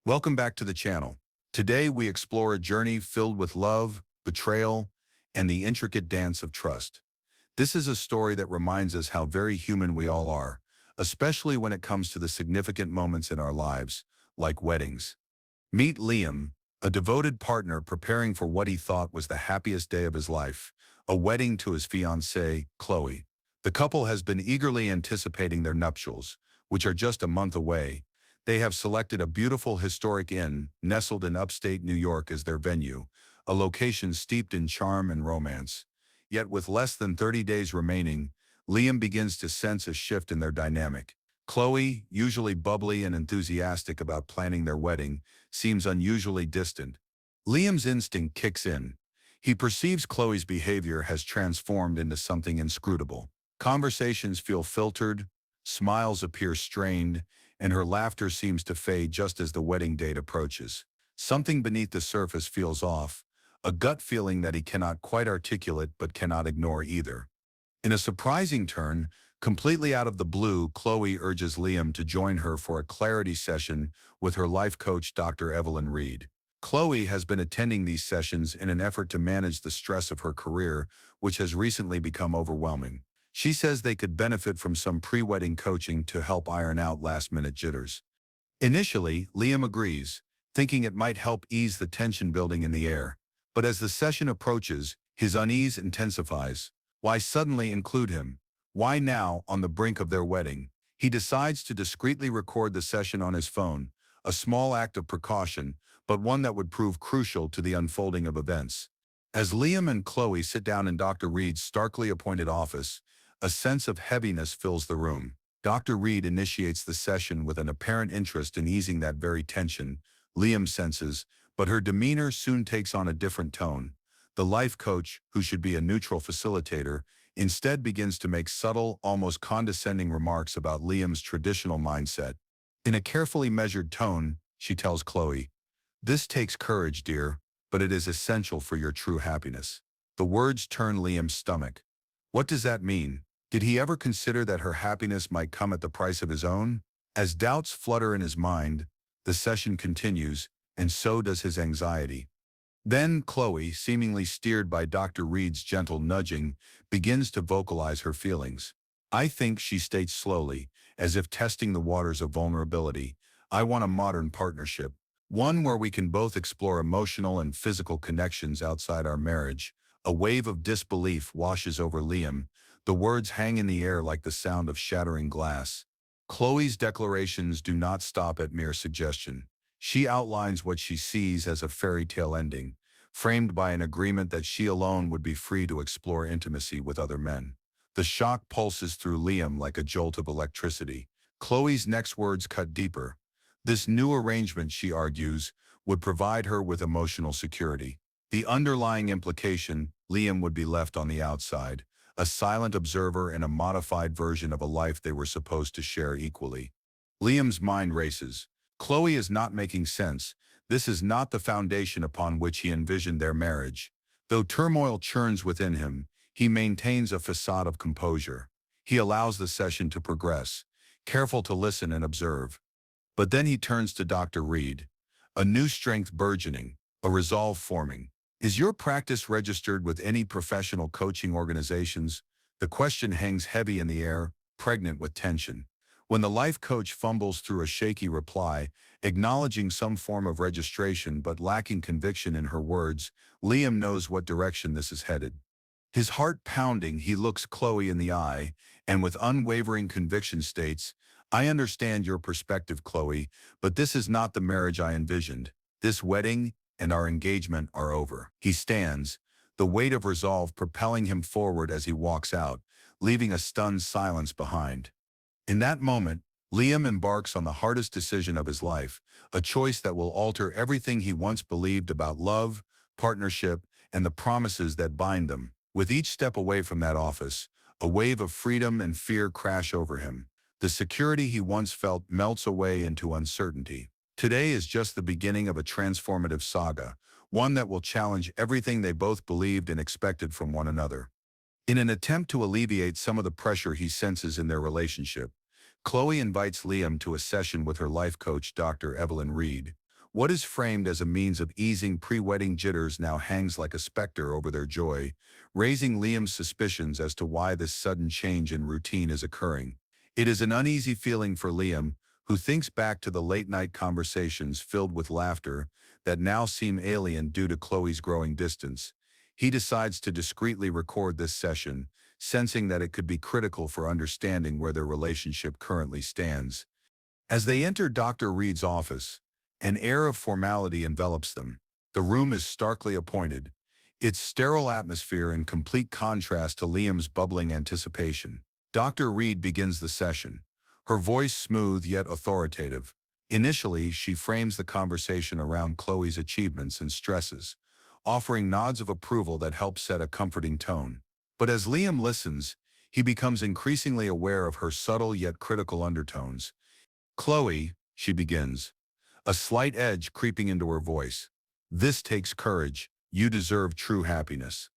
Welcome back to the channel. Today we explore a journey filled with love, betrayal, and the intricate dance of trust. This is a story that reminds us how very human we all are, especially when it comes to the significant moments in our lives, like weddings. Meet Liam, a devoted partner preparing for what he thought was the happiest day of his life, a wedding to his fiancée, Chloe. The couple has been eagerly anticipating their nuptials, which are just a month away. They have selected a beautiful historic inn nestled in upstate New York as their venue, a location steeped in charm and romance. Yet with less than 30 days remaining, Liam begins to sense a shift in their dynamic. Chloe, usually bubbly and enthusiastic about planning their wedding, seems unusually distant. Liam's instinct kicks in. He perceives Chloe's behavior has transformed into something inscrutable. Conversations feel filtered, smiles appear strained, and her laughter seems to fade just as the wedding date approaches. Something beneath the surface feels off, a gut feeling that he cannot quite articulate but cannot ignore either. In a surprising turn, completely out of the blue, Chloe urges Liam to join her for a clarity session with her life coach, Dr. Evelyn Reed. Chloe has been attending these sessions in an effort to manage the stress of her career, which has recently become overwhelming. She says they could benefit from some pre-wedding coaching to help iron out last-minute jitters. Initially, Liam agrees, thinking it might help ease the tension building in the air. But as the session approaches, his unease intensifies. Why suddenly include him? Why now, on the brink of their wedding? He decides to discreetly record the session on his phone, a small act of precaution, but one that would prove crucial to the unfolding of events. As Liam and Chloe sit down in Dr. Reed's starkly appointed office, a sense of heaviness fills the room. Dr. Reed initiates the session with an apparent interest in easing that very tension, Liam senses, but her demeanor soon takes on a different tone. The life coach, who should be a neutral facilitator, instead begins to make subtle, almost condescending remarks about Liam's traditional mindset. In a carefully measured tone, she tells Chloe, "This takes courage, dear, but it is essential for your true happiness." The words turn Liam's stomach. What does that mean? Did he ever consider that her happiness might come at the price of his own? As doubts flutter in his mind, the session continues, and so does his anxiety. Then Chloe, seemingly steered by Dr. Reed's gentle nudging, begins to vocalize her feelings. "I think," she states slowly, as if testing the waters of vulnerability, "I want a modern partnership, one where we can both explore emotional and physical connections outside our marriage." A wave of disbelief washes over Liam. The words hang in the air like the sound of shattering glass. Chloe's declarations do not stop at mere suggestion. She outlines what she sees as a fairy tale ending, framed by an agreement that she alone would be free to explore intimacy with other men. The shock pulses through Liam like a jolt of electricity. Chloe's next words cut deeper. This new arrangement, she argues, would provide her with emotional security. The underlying implication, Liam would be left on the outside, a silent observer in a modified version of a life they were supposed to share equally. Liam's mind races. Chloe is not making sense. This is not the foundation upon which he envisioned their marriage. Though turmoil churns within him, he maintains a facade of composure. He allows the session to progress, careful to listen and observe. But then he turns to Dr. Reed, a new strength burgeoning, a resolve forming. "Is your practice registered with any professional coaching organizations?" The question hangs heavy in the air, pregnant with tension. When the life coach fumbles through a shaky reply, acknowledging some form of registration but lacking conviction in her words, Liam knows what direction this is headed. His heart pounding, he looks Chloe in the eye, and with unwavering conviction states, "I understand your perspective, Chloe, but this is not the marriage I envisioned. This wedding and our engagement are over." He stands, the weight of resolve propelling him forward as he walks out, leaving a stunned silence behind. In that moment, Liam embarks on the hardest decision of his life, a choice that will alter everything he once believed about love, partnership, and the promises that bind them. With each step away from that office, a wave of freedom and fear crash over him. The security he once felt melts away into uncertainty. Today is just the beginning of a transformative saga, one that will challenge everything they both believed and expected from one another. In an attempt to alleviate some of the pressure he senses in their relationship, Chloe invites Liam to a session with her life coach, Dr. Evelyn Reed. What is framed as a means of easing pre-wedding jitters now hangs like a specter over their joy, raising Liam's suspicions as to why this sudden change in routine is occurring. It is an uneasy feeling for Liam, who thinks back to the late-night conversations filled with laughter that now seem alien due to Chloe's growing distance. He decides to discreetly record this session, sensing that it could be critical for understanding where their relationship currently stands. As they enter Dr. Reed's office, an air of formality envelops them. The room is starkly appointed, its sterile atmosphere in complete contrast to Liam's bubbling anticipation. Dr. Reed begins the session, her voice smooth yet authoritative. Initially, she frames the conversation around Chloe's achievements and stresses, offering nods of approval that help set a comforting tone. But as Liam listens, he becomes increasingly aware of her subtle yet critical undertones. "Chloe," she begins, a slight edge creeping into her voice. "This takes courage. You deserve true happiness."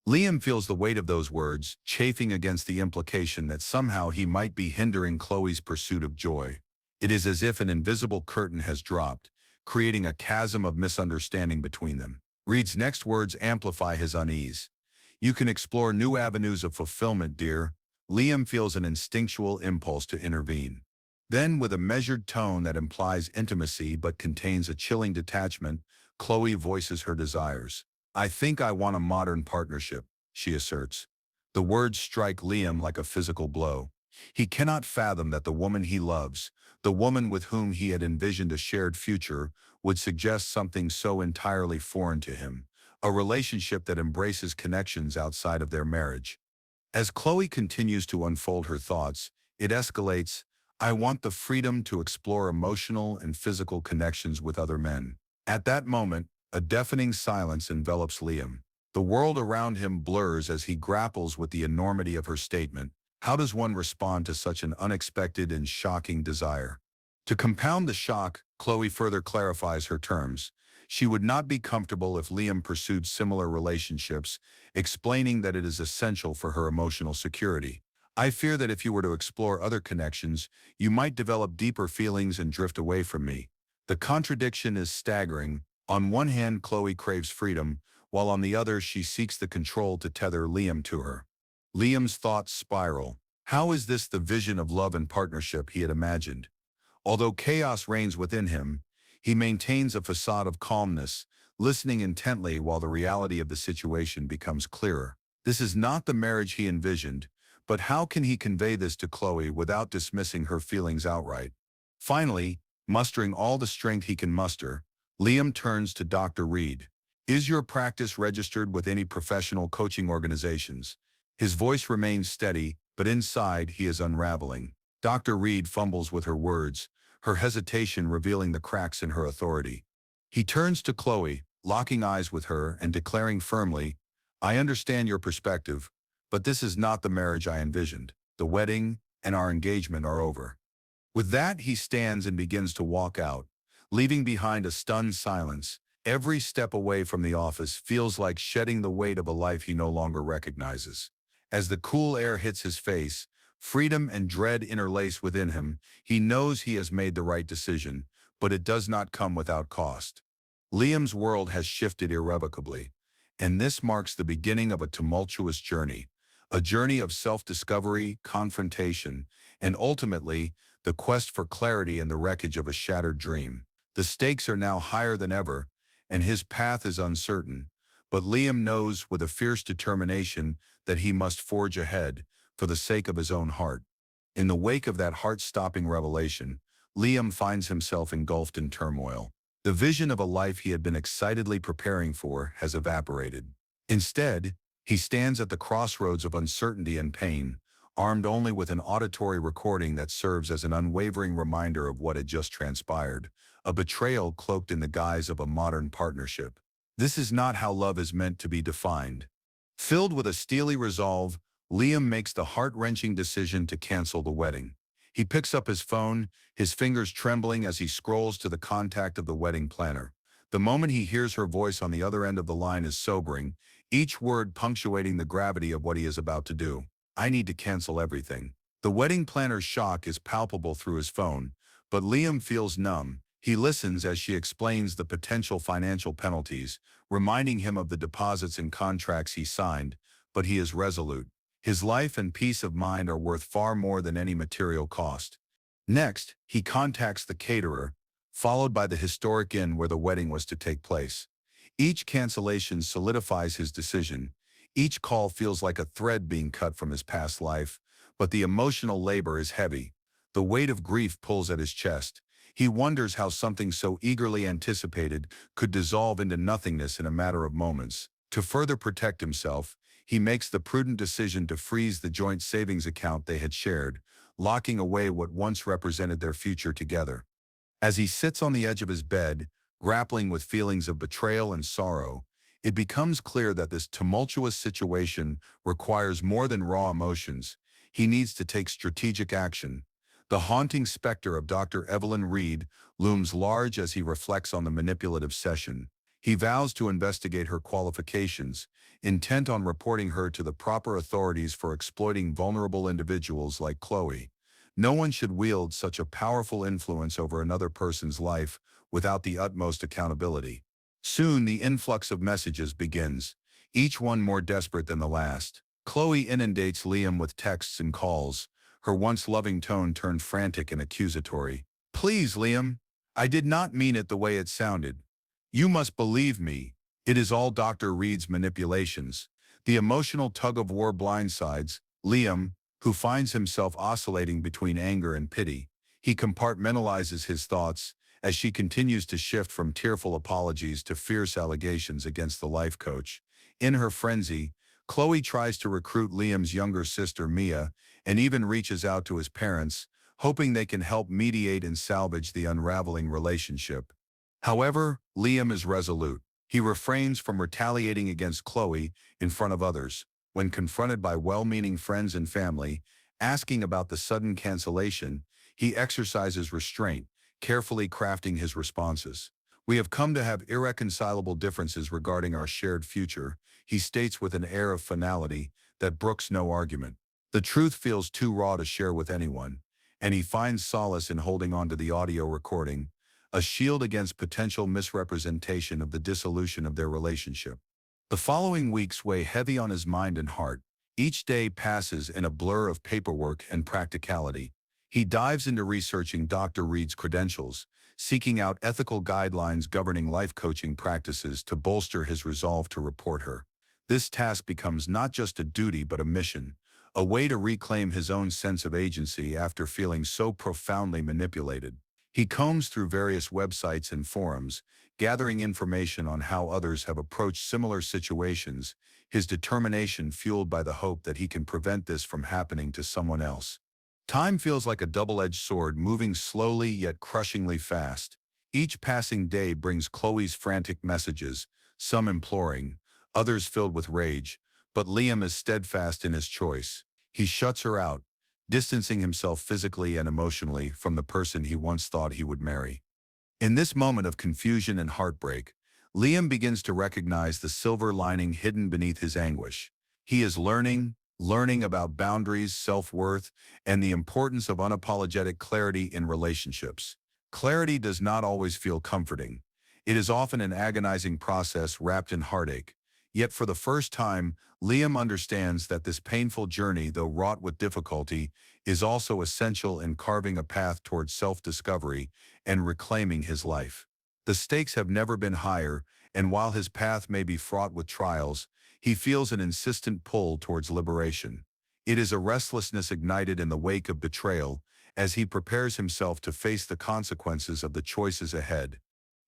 Liam feels the weight of those words, chafing against the implication that somehow he might be hindering Chloe's pursuit of joy. It is as if an invisible curtain has dropped, creating a chasm of misunderstanding between them. Reed's next words amplify his unease. "You can explore new avenues of fulfillment, dear." Liam feels an instinctual impulse to intervene. Then, with a measured tone that implies intimacy but contains a chilling detachment, Chloe voices her desires. "I think I want a modern partnership," she asserts. The words strike Liam like a physical blow. He cannot fathom that the woman he loves, the woman with whom he had envisioned a shared future, would suggest something so entirely foreign to him, a relationship that embraces connections outside of their marriage. As Chloe continues to unfold her thoughts, it escalates. "I want the freedom to explore emotional and physical connections with other men." At that moment, a deafening silence envelops Liam. The world around him blurs as he grapples with the enormity of her statement. How does one respond to such an unexpected and shocking desire? To compound the shock, Chloe further clarifies her terms. She would not be comfortable if Liam pursued similar relationships, explaining that it is essential for her emotional security. "I fear that if you were to explore other connections, you might develop deeper feelings and drift away from me." The contradiction is staggering. On one hand, Chloe craves freedom, while on the other she seeks the control to tether Liam to her. Liam's thoughts spiral. How is this the vision of love and partnership he had imagined? Although chaos reigns within him, he maintains a facade of calmness, listening intently while the reality of the situation becomes clearer. This is not the marriage he envisioned, but how can he convey this to Chloe without dismissing her feelings outright? Finally, mustering all the strength he can muster, Liam turns to Dr. Reed. "Is your practice registered with any professional coaching organizations?" His voice remains steady, but inside he is unraveling. Dr. Reed fumbles with her words, her hesitation revealing the cracks in her authority. He turns to Chloe, locking eyes with her and declaring firmly, "I understand your perspective, but this is not the marriage I envisioned. The wedding and our engagement are over." With that, he stands and begins to walk out, leaving behind a stunned silence. Every step away from the office feels like shedding the weight of a life he no longer recognizes. As the cool air hits his face, freedom and dread interlace within him. He knows he has made the right decision, but it does not come without cost. Liam's world has shifted irrevocably, and this marks the beginning of a tumultuous journey, a journey of self-discovery, confrontation, and ultimately, the quest for clarity in the wreckage of a shattered dream. The stakes are now higher than ever, and his path is uncertain, but Liam knows with a fierce determination that he must forge ahead for the sake of his own heart. In the wake of that heart-stopping revelation, Liam finds himself engulfed in turmoil. The vision of a life he had been excitedly preparing for has evaporated. Instead, he stands at the crossroads of uncertainty and pain, armed only with an auditory recording that serves as an unwavering reminder of what had just transpired, a betrayal cloaked in the guise of a modern partnership. This is not how love is meant to be defined. Filled with a steely resolve, Liam makes the heart-wrenching decision to cancel the wedding. He picks up his phone, his fingers trembling as he scrolls to the contact of the wedding planner. The moment he hears her voice on the other end of the line is sobering, each word punctuating the gravity of what he is about to do. "I need to cancel everything." The wedding planner's shock is palpable through his phone, but Liam feels numb. He listens as she explains the potential financial penalties, reminding him of the deposits and contracts he signed, but he is resolute. His life and peace of mind are worth far more than any material cost. Next, he contacts the caterer, followed by the historic inn where the wedding was to take place. Each cancellation solidifies his decision. Each call feels like a thread being cut from his past life, but the emotional labor is heavy. The weight of grief pulls at his chest. He wonders how something so eagerly anticipated could dissolve into nothingness in a matter of moments. To further protect himself, he makes the prudent decision to freeze the joint savings account they had shared, locking away what once represented their future together. As he sits on the edge of his bed, grappling with feelings of betrayal and sorrow, it becomes clear that this tumultuous situation requires more than raw emotions. He needs to take strategic action. The haunting specter of Dr. Evelyn Reed looms large as he reflects on the manipulative session. He vows to investigate her qualifications, intent on reporting her to the proper authorities for exploiting vulnerable individuals like Chloe. No one should wield such a powerful influence over another person's life without the utmost accountability. Soon the influx of messages begins, each one more desperate than the last. Chloe inundates Liam with texts and calls, her once loving tone turned frantic and accusatory. "Please, Liam, I did not mean it the way it sounded. You must believe me. It is all Dr. Reed's manipulations." The emotional tug-of-war blindsides Liam, who finds himself oscillating between anger and pity. He compartmentalizes his thoughts as she continues to shift from tearful apologies to fierce allegations against the life coach. In her frenzy, Chloe tries to recruit Liam's younger sister Mia and even reaches out to his parents, hoping they can help mediate and salvage the unraveling relationship. However, Liam is resolute. He refrains from retaliating against Chloe in front of others. When confronted by well-meaning friends and family, asking about the sudden cancellation, he exercises restraint, carefully crafting his responses. "We have come to have irreconcilable differences regarding our shared future," he states with an air of finality that brooks no argument. The truth feels too raw to share with anyone, and he finds solace in holding on to the audio recording, a shield against potential misrepresentation of the dissolution of their relationship. The following weeks weigh heavy on his mind and heart. Each day passes in a blur of paperwork and practicality. He dives into researching Dr. Reed's credentials, seeking out ethical guidelines governing life coaching practices to bolster his resolve to report her. This task becomes not just a duty but a mission, a way to reclaim his own sense of agency after feeling so profoundly manipulated. He combs through various websites and forums, gathering information on how others have approached similar situations, his determination fueled by the hope that he can prevent this from happening to someone else. Time feels like a double-edged sword, moving slowly yet crushingly fast. Each passing day brings Chloe's frantic messages, some imploring, others filled with rage, but Liam is steadfast in his choice. He shuts her out, distancing himself physically and emotionally from the person he once thought he would marry. In this moment of confusion and heartbreak, Liam begins to recognize the silver lining hidden beneath his anguish. He is learning about boundaries, self-worth, and the importance of unapologetic clarity in relationships. Clarity does not always feel comforting. It is often an agonizing process wrapped in heartache. Yet for the first time, Liam understands that this painful journey, though wrought with difficulty, is also essential in carving a path towards self-discovery and reclaiming his life. The stakes have never been higher, and while his path may be fraught with trials, he feels an insistent pull towards liberation. It is a restlessness ignited in the wake of betrayal, as he prepares himself to face the consequences of the choices ahead.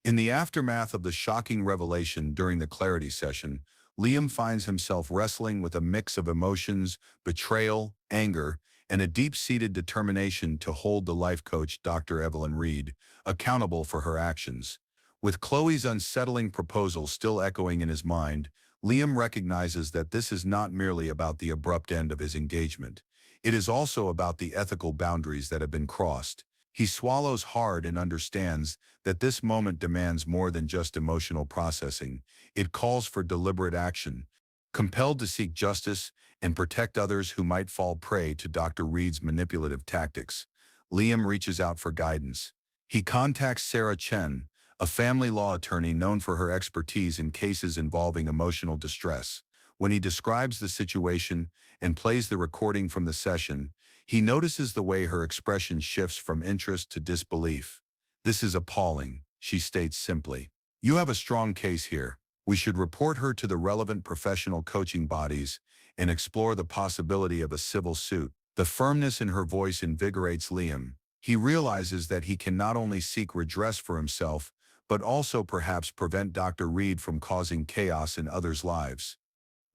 In the aftermath of the shocking revelation during the clarity session, Liam finds himself wrestling with a mix of emotions, betrayal, anger, and a deep-seated determination to hold the life coach, Dr. Evelyn Reed, accountable for her actions. With Chloe's unsettling proposal still echoing in his mind, Liam recognizes that this is not merely about the abrupt end of his engagement. It is also about the ethical boundaries that have been crossed. He swallows hard and understands that this moment demands more than just emotional processing. It calls for deliberate action. Compelled to seek justice and protect others who might fall prey to Dr. Reed's manipulative tactics, Liam reaches out for guidance. He contacts Sarah Chen, a family law attorney known for her expertise in cases involving emotional distress. When he describes the situation and plays the recording from the session, he notices the way her expression shifts from interest to disbelief. "This is appalling," she states simply. "You have a strong case here. We should report her to the relevant professional coaching bodies and explore the possibility of a civil suit." The firmness in her voice invigorates Liam. He realizes that he can not only seek redress for himself, but also perhaps prevent Dr. Reed from causing chaos in others' lives.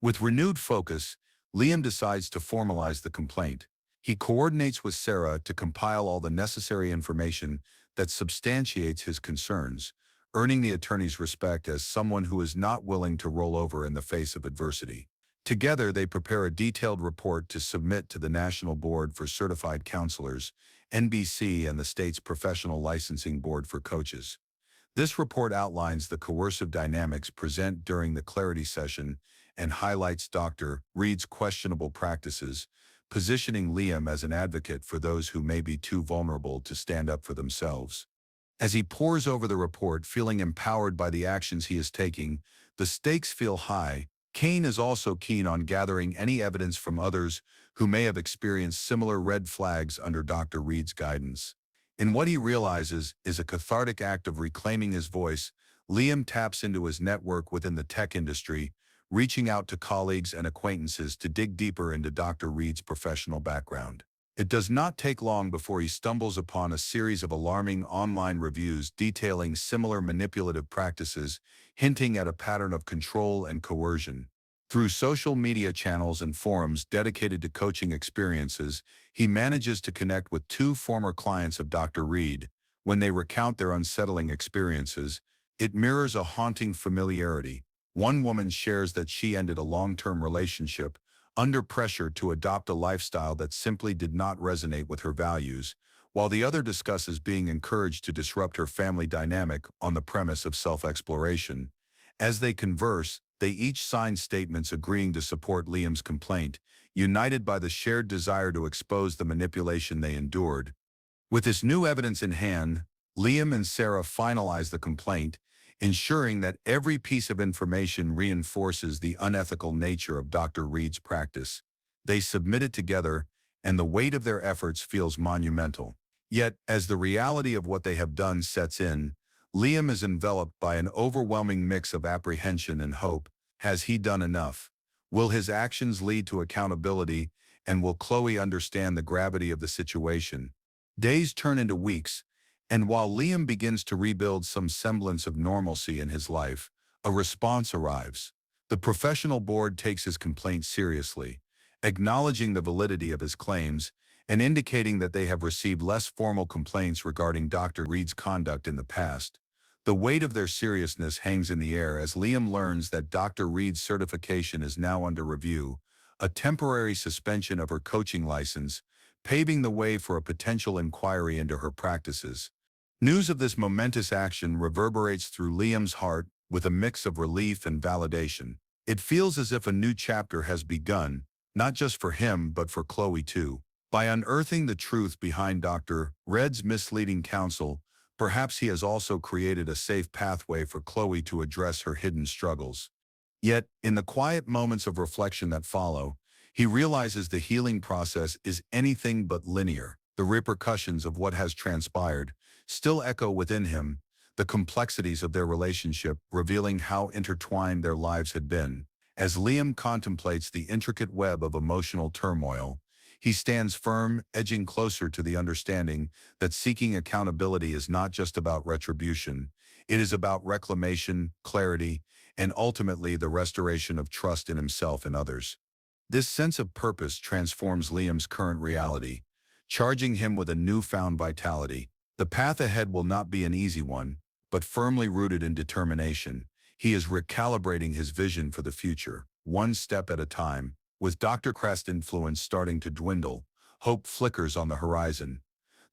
With renewed focus, Liam decides to formalize the complaint. He coordinates with Sarah to compile all the necessary information that substantiates his concerns, earning the attorney's respect as someone who is not willing to roll over in the face of adversity. Together, they prepare a detailed report to submit to the National Board for Certified Counselors, NBC, and the state's Professional Licensing Board for Coaches. This report outlines the coercive dynamics present during the clarity session and highlights Dr. Reed's questionable practices, positioning Liam as an advocate for those who may be too vulnerable to stand up for themselves. As he pores over the report, feeling empowered by the actions he is taking, the stakes feel high. Kane is also keen on gathering any evidence from others who may have experienced similar red flags under Dr. Reed's guidance. In what he realizes is a cathartic act of reclaiming his voice, Liam taps into his network within the tech industry, reaching out to colleagues and acquaintances to dig deeper into Dr. Reed's professional background. It does not take long before he stumbles upon a series of alarming online reviews detailing similar manipulative practices, hinting at a pattern of control and coercion. Through social media channels and forums dedicated to coaching experiences, he manages to connect with two former clients of Dr. Reed. When they recount their unsettling experiences, it mirrors a haunting familiarity. One woman shares that she ended a long-term relationship under pressure to adopt a lifestyle that simply did not resonate with her values, while the other discusses being encouraged to disrupt her family dynamic on the premise of self-exploration. As they converse, they each sign statements agreeing to support Liam's complaint, united by the shared desire to expose the manipulation they endured. With this new evidence in hand, Liam and Sarah finalize the complaint, ensuring that every piece of information reinforces the unethical nature of Dr. Reed's practice. They submit it together, and the weight of their efforts feels monumental. Yet, as the reality of what they have done sets in, Liam is enveloped by an overwhelming mix of apprehension and hope. Has he done enough? Will his actions lead to accountability, and will Chloe understand the gravity of the situation? Days turn into weeks, and while Liam begins to rebuild some semblance of normalcy in his life, a response arrives. The professional board takes his complaint seriously, acknowledging the validity of his claims and indicating that they have received less formal complaints regarding Dr. Reed's conduct in the past. The weight of their seriousness hangs in the air as Liam learns that Dr. Reed's certification is now under review, a temporary suspension of her coaching license, paving the way for a potential inquiry into her practices. News of this momentous action reverberates through Liam's heart with a mix of relief and validation. It feels as if a new chapter has begun, not just for him but for Chloe too. By unearthing the truth behind Dr. Reed's misleading counsel, perhaps he has also created a safe pathway for Chloe to address her hidden struggles. Yet, in the quiet moments of reflection that follow, he realizes the healing process is anything but linear. The repercussions of what has transpired still echo within him, the complexities of their relationship revealing how intertwined their lives had been. As Liam contemplates the intricate web of emotional turmoil, he stands firm, edging closer to the understanding that seeking accountability is not just about retribution. It is about reclamation, clarity, and ultimately the restoration of trust in himself and others. This sense of purpose transforms Liam's current reality, charging him with a newfound vitality. The path ahead will not be an easy one, but firmly rooted in determination. He is recalibrating his vision for the future, one step at a time. With Dr. Crest's influence starting to dwindle, hope flickers on the horizon.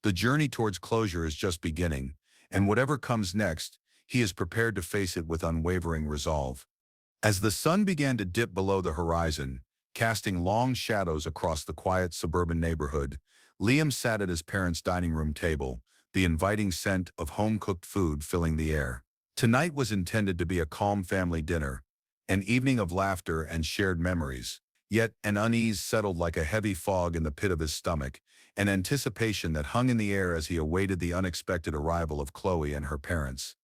The journey towards closure is just beginning, and whatever comes next, he is prepared to face it with unwavering resolve. As the sun began to dip below the horizon, casting long shadows across the quiet suburban neighborhood, Liam sat at his parents' dining room table, the inviting scent of home-cooked food filling the air. Tonight was intended to be a calm family dinner, an evening of laughter and shared memories. Yet an unease settled like a heavy fog in the pit of his stomach, an anticipation that hung in the air as he awaited the unexpected arrival of Chloe and her parents.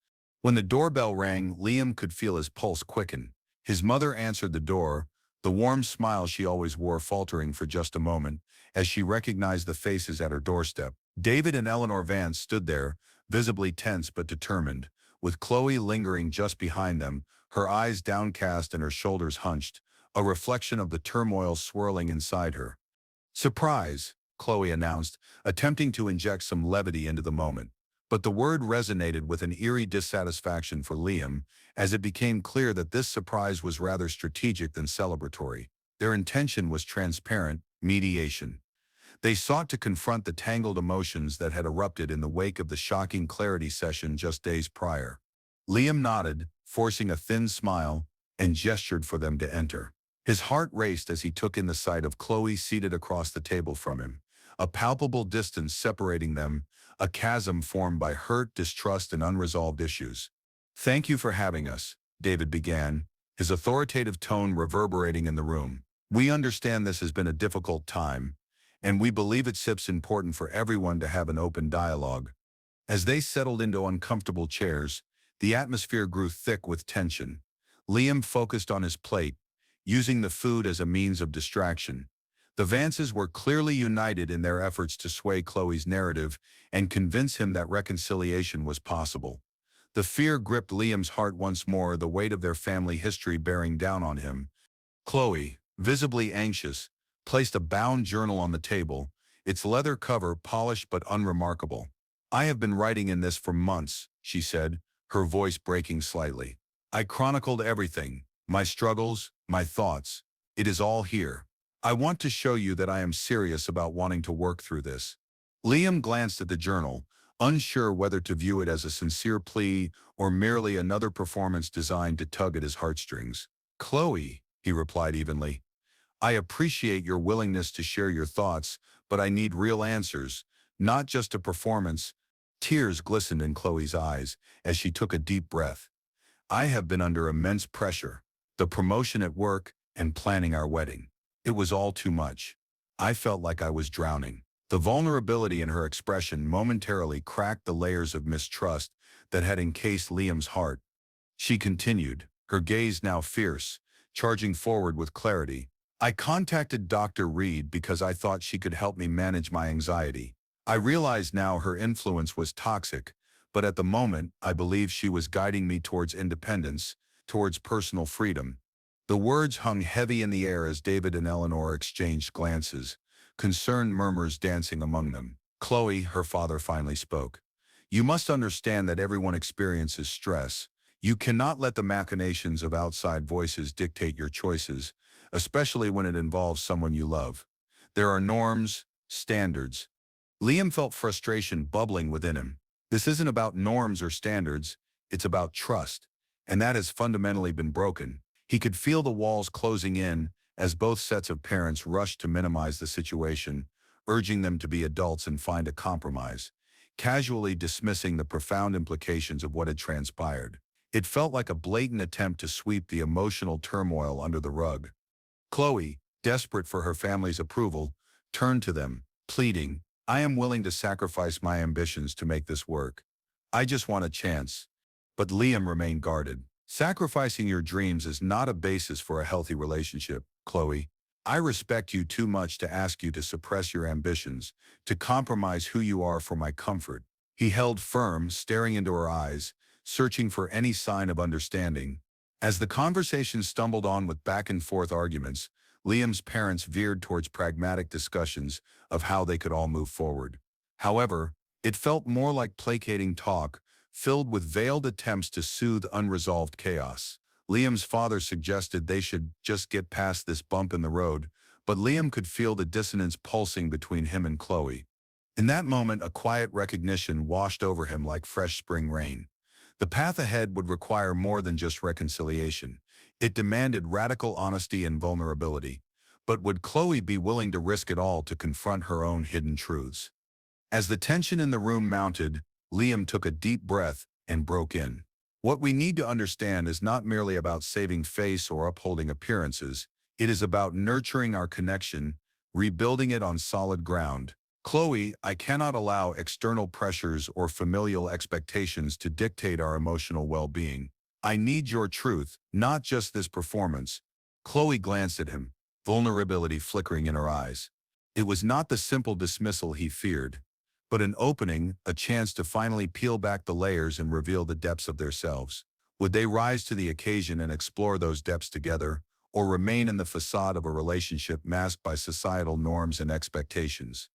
When the doorbell rang, Liam could feel his pulse quicken. His mother answered the door, the warm smile she always wore faltering for just a moment, as she recognized the faces at her doorstep. David and Eleanor Vance stood there, visibly tense but determined, with Chloe lingering just behind them, her eyes downcast and her shoulders hunched, a reflection of the turmoil swirling inside her. "Surprise," Chloe announced, attempting to inject some levity into the moment. But the word resonated with an eerie dissatisfaction for Liam, as it became clear that this surprise was rather strategic than celebratory. Their intention was transparent: mediation. They sought to confront the tangled emotions that had erupted in the wake of the shocking clarity session just days prior. Liam nodded, forcing a thin smile, and gestured for them to enter. His heart raced as he took in the sight of Chloe seated across the table from him, a palpable distance separating them, a chasm formed by hurt, distrust, and unresolved issues. "Thank you for having us," David began, his authoritative tone reverberating in the room. "We understand this has been a difficult time, and we believe it's important for everyone to have an open dialogue." As they settled into uncomfortable chairs, the atmosphere grew thick with tension. Liam focused on his plate, using the food as a means of distraction. The Vances were clearly united in their efforts to sway Chloe's narrative and convince him that reconciliation was possible. The fear gripped Liam's heart once more, the weight of their family history bearing down on him. Chloe, visibly anxious, placed a bound journal on the table, its leather cover polished but unremarkable. "I have been writing in this for months," she said, her voice breaking slightly. "I chronicled everything, my struggles, my thoughts. It is all here. I want to show you that I am serious about wanting to work through this." Liam glanced at the journal, unsure whether to view it as a sincere plea or merely another performance designed to tug at his heartstrings. "Chloe," he replied evenly, "I appreciate your willingness to share your thoughts, but I need real answers, not just a performance." Tears glistened in Chloe's eyes as she took a deep breath. "I have been under immense pressure. The promotion at work and planning our wedding. It was all too much. I felt like I was drowning." The vulnerability in her expression momentarily cracked the layers of mistrust that had encased Liam's heart. She continued, her gaze now fierce, charging forward with clarity. "I contacted Dr. Reed because I thought she could help me manage my anxiety. I realize now her influence was toxic, but at the moment I believe she was guiding me towards independence, towards personal freedom." The words hung heavy in the air as David and Eleanor exchanged glances, concerned murmurs dancing among them. "Chloe," her father finally spoke, "you must understand that everyone experiences stress. You cannot let the machinations of outside voices dictate your choices, especially when it involves someone you love. There are norms, standards." Liam felt frustration bubbling within him. This isn't about norms or standards, it's about trust, and that has fundamentally been broken. He could feel the walls closing in as both sets of parents rushed to minimize the situation, urging them to be adults and find a compromise, casually dismissing the profound implications of what had transpired. It felt like a blatant attempt to sweep the emotional turmoil under the rug. Chloe, desperate for her family's approval, turned to them, pleading, "I am willing to sacrifice my ambitions to make this work. I just want a chance." But Liam remained guarded. "Sacrificing your dreams is not a basis for a healthy relationship, Chloe. I respect you too much to ask you to suppress your ambitions, to compromise who you are for my comfort." He held firm, staring into her eyes, searching for any sign of understanding. As the conversation stumbled on with back-and-forth arguments, Liam's parents veered towards pragmatic discussions of how they could all move forward. However, it felt more like placating talk, filled with veiled attempts to soothe unresolved chaos. Liam's father suggested they should just get past this bump in the road, but Liam could feel the dissonance pulsing between him and Chloe. In that moment, a quiet recognition washed over him like fresh spring rain. The path ahead would require more than just reconciliation. It demanded radical honesty and vulnerability. But would Chloe be willing to risk it all to confront her own hidden truths? As the tension in the room mounted, Liam took a deep breath and broke in. What we need to understand is not merely about saving face or upholding appearances. It is about nurturing our connection, rebuilding it on solid ground. Chloe, I cannot allow external pressures or familial expectations to dictate our emotional well-being. I need your truth, not just this performance. Chloe glanced at him, vulnerability flickering in her eyes. It was not the simple dismissal he feared, but an opening, a chance to finally peel back the layers and reveal the depths of themselves. Would they rise to the occasion and explore those depths together, or remain in the facade of a relationship masked by societal norms and expectations?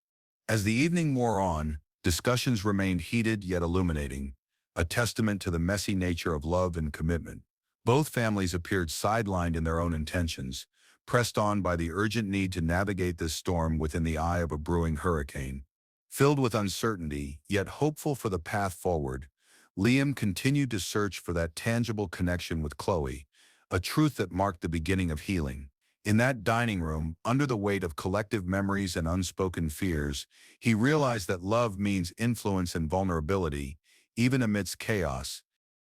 As the evening wore on, discussions remained heated yet illuminating, a testament to the messy nature of love and commitment. Both families appeared sidelined in their own intentions, pressed on by the urgent need to navigate this storm within the eye of a brewing hurricane. Filled with uncertainty, yet hopeful for the path forward, Liam continued to search for that tangible connection with Chloe, a truth that marked the beginning of healing. In that dining room, under the weight of collective memories and unspoken fears, he realized that love means influence and vulnerability, even amidst chaos.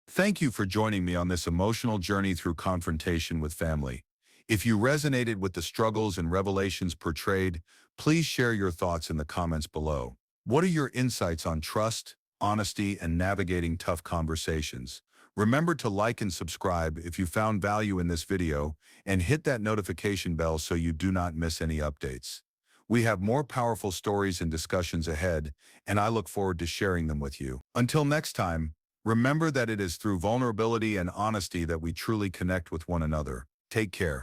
Thank you for joining me on this emotional journey through confrontation with family. If you resonated with the struggles and revelations portrayed, please share your thoughts in the comments below. What are your insights on trust, honesty, and navigating tough conversations? Remember to like and subscribe if you found value in this video, and hit that notification bell so you do not miss any updates. We have more powerful stories and discussions ahead, and I look forward to sharing them with you. Until next time, remember that it is through vulnerability and honesty that we truly connect with one another. Take care.